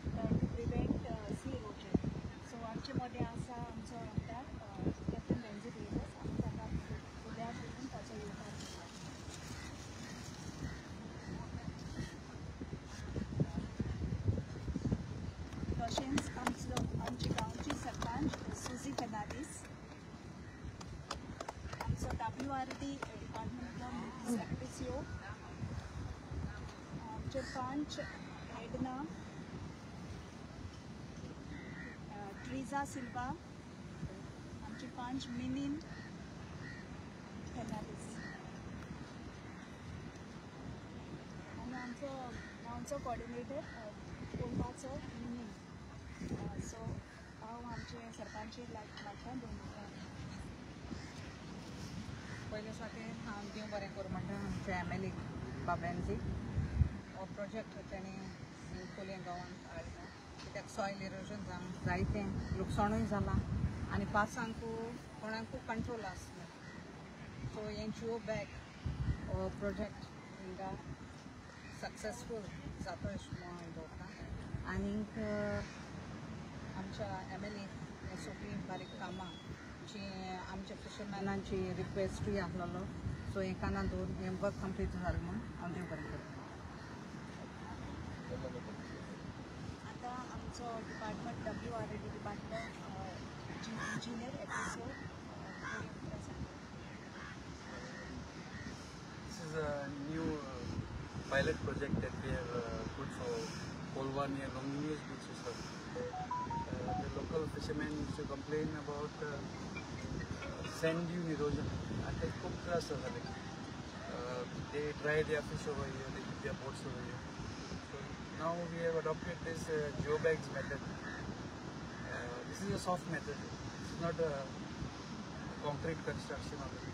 to prevent sea erosion. So आमचे मध्ये असा आमचो आमदार कॅप्टन बेन्झी डेव्हिस आमी ताका फुड्यान घेवन ताचो योगा केला. तशेंच आमचे गांवची सरपंच सुजी फेर्नांडीस, आमचो WRD डिपार्टमेंटलो सेक्रेटरी आमचे पंच एडना, ट्रिजा सिल्वा, आमचे पंच मिनीन फेर्नांडीस आनी आमचो गांवचो कोऑर्डिनेटर कोलवाचो मिनीन. सो हांव आमचे सरपंची लागच्यान दोन पयले सावटे हांव देव बरें करूं म्हणटा आमचे MLA बाबऱ्यांची हो प्रोजेक्ट तेणी कोलये गांवांत हाडला. कित्याक सॉयल इरोजन जावन जायतें लुकसाणूय जालां आनी पावसांकू कोणाकू कंट्रोल आसना. सो हें जिओ बॅग हो प्रोजेक्ट हिंगा सक्सेसफूल जाता अशें हांव दवरता. आनीक आमच्या MLA हे सगळीं बारीक कामां जी आमच्या फिशरमॅनांची रिक्वेस्टूय आसलेलो. सो हें काना दवरून हें वर्क कंप्लीट जालें म्हूण हांव देव बरें करता. आतां आमचो department WRD department engineer episode. This is a new pilot project that we have put for Kolwa near Longnews Beach Resort. The local fishermen used to complain about sand dune erosion and they cook grass over there. They dry their fish over here, they keep their boats over here. So now we have adopted this geobags method. This is a soft method. It's not a concrete construction of it.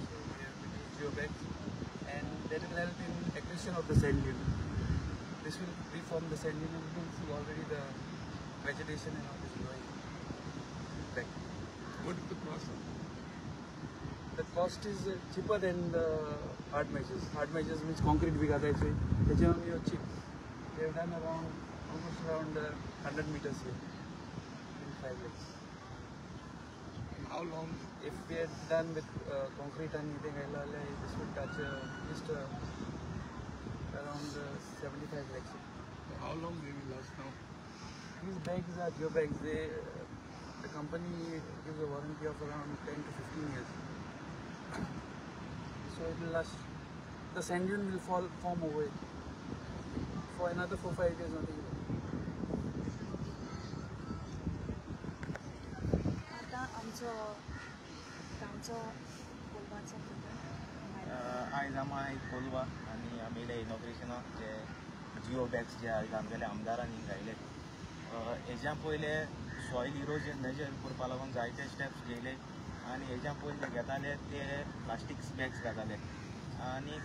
So we have used geobags and that will help in acquisition of the sand dune. This will reform the sand dune and you can see already the vegetation and all is growing back. What is the cost? The cost is cheaper than the hard measures. Hard measures means concrete we got it. They are cheap. They have done almost around 100 meters here in 5 lakhs. How long? If we had done with concrete and anything, this would touch just around 75 lakhs. How long they will last now? These bags are geobags. The company gives a warranty of around 10 to 15 years. So it will last. The sand dune will form away. For another 4-5 years nothing will आतां आमचो गांवचो कोलवाचो आयज आमी कोलवा आनी आमी येयले इनॉग्रेशनाक जे Jio bags जे आयज आमगेल्या आमदारांनी घायले. हेज्या पयले सॉयल इरोजन मेजर करपा लागून जायते स्टेप्स घेयले आनी हेज्या पयले घेताले ते प्लास्टीक बॅग्स घाताले आनी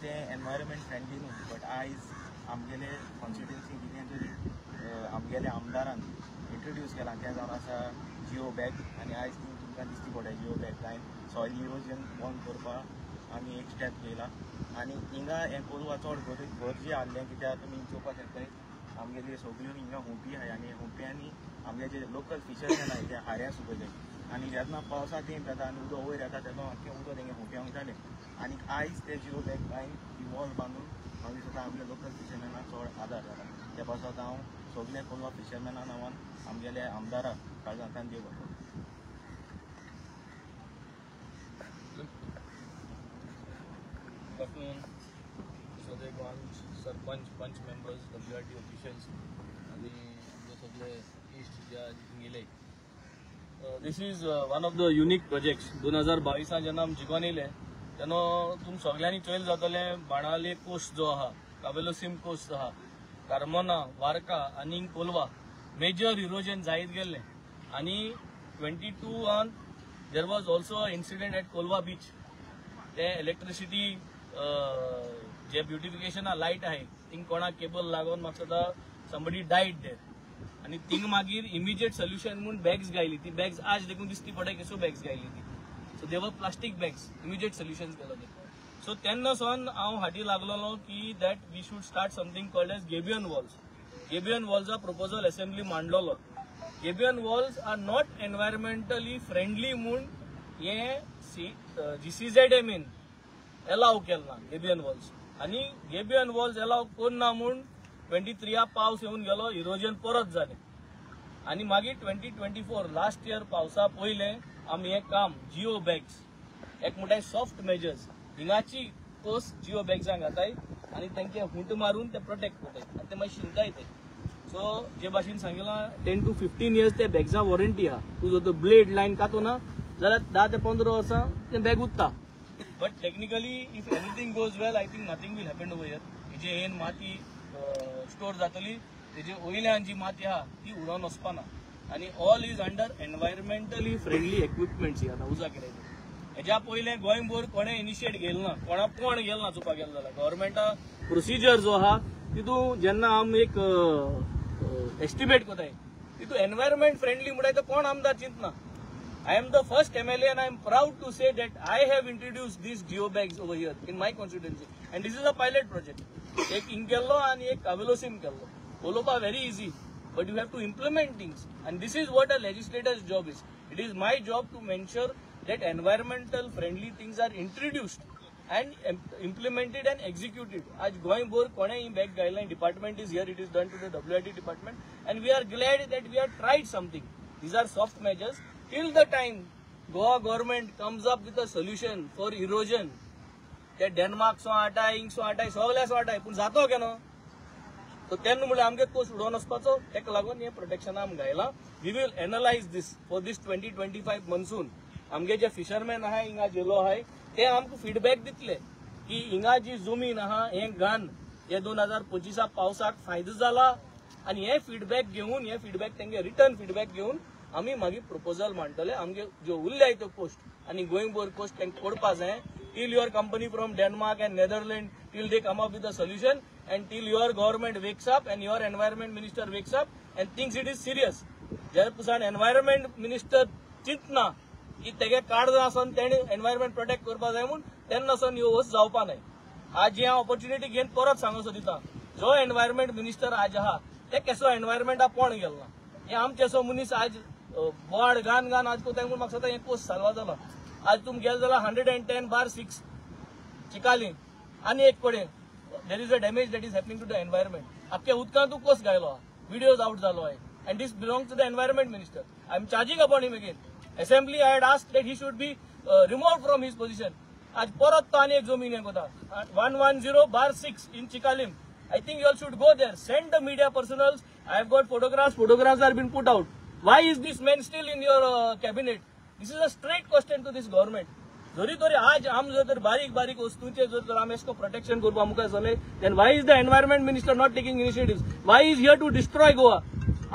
ते एनवायरमेंट फ्रेंडली न्हू. बट आयज आमगेले कॉन्स्टिट्युएन्सी कितें तरी आमगेल्या आमदारान इंट्रोड्यूस केला तें जावन आसा जिओ बॅग. आनी आयज तुमकां दिसती पडटा जिओ बॅग लायन सॉयल इरोजन बंद करपाक आमी एक स्टेप घेयला. आनी हिंगा हें कोलवा चड गरजे आहलें कित्याक तुमी चोवपाक शकताय आमगेली सगळ्यो हिंगा हुंपी आहाय आनी हुंप्यांनी आमगे जे लोकल फिशरमॅन आहाय ते हाऱ्या सुकयले आनी जेन्ना पावसा तेंप येता आनी उदक वयर येता तेन्ना आख्खें उदक तेंगे हुंप्यांक वयतालें. आनी आयज ते जिओ बॅग लायन ती वॉल बांदून हांव दिसता आमगे लोकल फिशरमॅनाक चड आदार जाला. ते पासत हांव सगळे कोलवा फिशरमॅना नांवान आमगेल्या आमदाराक काळजांतल्यान देव बरें. Good afternoon. So they want sarpanch पंच मेंबर्स WRD ऑफिशियल्स आणि आमचे सगळे इश्ट जे गेले. This is one of the unique projects. 2022 जेन्ना आमी जिखोन येयले तेन्ना तुम सगळ्यांनी चोयल जातले बाणावले कोस्ट जो आहा, कावेलोसीम कोस्ट जो आहा, कार्मोना, वार्का आनी कोलवा मेजर इरोजन जायत गेल्ले. आनी 22 there was also incident at Colva beach. ते इलेक्ट्रिसिटी जे ब्युटिफिकेशन लायट आहे थिंग कोणाक केबल लागून म्हाका सुद्दां समबडी डायड देर आनी थिंग मागीर इमिजिएट सोल्युशन म्हूण बॅग्स गायली. ती बॅग्स आज देखून दिसती पडटा केसो बॅग्स गायली ती. सो देवर प्लास्टीक बॅग्स इमिजिएट सोल्युशन केलो ते. सो तेन्ना सावन हांव हाटी लागलोलो की that we should start something called as gabion walls. Gabion वॉल्सा प्रपोजल असेंब्ली मांडलेलो. Gabion walls are not environmentally friendly म्हणून हे GCZMन अलाव केला केबीएन वॉल्स. आणि केबीएन वॉल्स अलाव करना म्हणून 23 पावस येऊन गेलो, इरोजन परत जाले. आणि मागीर 2024 लास्ट इयर पावसा पयले आमी हे काम जिओ बॅग्स एक मोठे सॉफ्ट मेजर्स हिंगाची कोस जिओ बॅग्सांक घाताय आणि तांचे हुंट मारून ते प्रोटेक्ट करताय आणि ते मागीर शिंवताय ते. सो जे भाशेन सांगितला 10 to 15 years ते बॅग्सा वॉरंटी आहा. तू जर तो ब्लेड लायन कातो ना जाल्यार 10 ते 15 वर्सां ते बॅग उत्ता. But technically if anything goes well I think nothing will happen over here. हेजे हेन माती स्टोर जातली, तेजे वयल्यान जी माती आहा ती उडोवन वचपाना. आणि all is under environmentally friendly equipments आता उजा केले. हेच्या पयले गोंयभर कोणे इनिशिएट गेलो ना, कोण गेलो ना चुपा गेलो जाल्यार गव्हर्मेंटा प्रोसिजर जो आहा तितू जेन्ना आम एक एस्टिमेट कोताय तितू एनवायरमेंट फ्रेंडली म्हणटाय तो कोण आमदार चिंतना. I am the first MLA and I am proud to say that I have introduced these geo bags over here in my constituency and this is a pilot project. एक इंकेल्लो आणि एक कावेलोसिम केल्लो. उलोवपा very easy but you have to implement things and this is what a legislator's job is. It is my job to ensure that environmental friendly things are introduced and implemented and executed. आज गोंयभर कोणे ही bag guideline department is here, it is done to the WIT department and we are glad that we have tried something. These are soft measures. Till the time Goa government comes up with a solution for erosion, ते Denmark so आटाय इंग so आटाय सगळ्या so आटाय पूण जातो केनो. तो तेन्ना म्हणल्यार आमगे कोस उडोवन वचपाचो. तेका लागून हे प्रोटेक्शन आमकां घायला. We will analyse this for this 2025 monsoon. आमगे जे फिशरमॅन आहाय हिंगा जेलो आहाय ते आमकां फीडबॅक दितले की हिंगा जी जमीन आहा हे घाण हे 2025 पावसाक फायदो जाला. आणि हे फीडबॅक घेऊन हे फीडबॅक तेंगे रिटर्न फीडबॅक घेऊन आम्ही मागीर प्रपोजल मांडटले. आमगे जो उरल्याय तो पोस्ट आणि गोंयभर पोस्ट तांकां पडपा जाय. Till your company from Denmark and Netherlands till they come up with a solution and till your government wakes up and your environment minister wakes up and thinks it is serious. ज्या पुसान environment minister चिंतना की तेगे काळजां आसून तेणे environment protect करपा जाय म्हणून तेन्ना सावन ह्यो वस्त जावपा न्हय. आज जी हांव ऑपॉर्च्युनिटी घेवन परत सांगोसो दिता जो एनवायरमेंट मिनिस्टर आज आहा ते केसो एनवायरमेंटा कोण गेलना. हे आमचेसो मनीस आज बोर्ड घान आज कोताय म्हणून म्हाका सदां एक पोस्ट सालवा जालो. आज तुम गेल जाल्यार 110/6 चिकाली आनी एक कडेन there is a damage that is happening to the environment. आख्या उदकांत कोस गायलो व्हिडिओज आउट जालो आहे and this belongs to the environment minister. I am charging upon him again. Assembly I had asked that he should be removed from his position. आज परत तो आनी एक जमीन हे कोता 110/6 in Chicalim. I think you all should go there. Send the media personals. I have got photographs. Photographs are being put out. Why is this man still in your cabinet? This is a straight question to this government. जरी तरी आज आम जर बारीक बारीक वस्तूंचे जर आम एसको प्रोटेक्शन करपा मुखार चले then why is the environment minister not taking initiatives? Why is here to destroy Goa?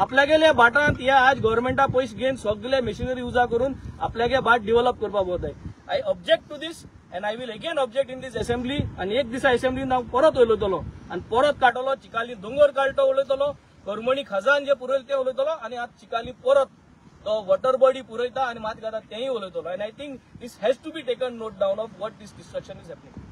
आपल्यागेले बाटांत या आज गव्हर्मेंटा पयशे घेवन सगळे मशिनरी उजा करून आपल्यागे बाट डेव्हलप करपा वताय. I object to this and I will again object in this assembly. आणि एक दिसा असेंब्लीन हांव परत उलयतलो आणि परत काडटलो. चिकाली दोंगर काडटो उलयतलो, करमणी खजान जे पुरयले ते उलयतलो आणि आज चिकाली परत तो वॉटर बॉडी पुरयता आणि मात घालता तेंय उलयतलो. and I think this has to be taken note down of what this destruction is happening.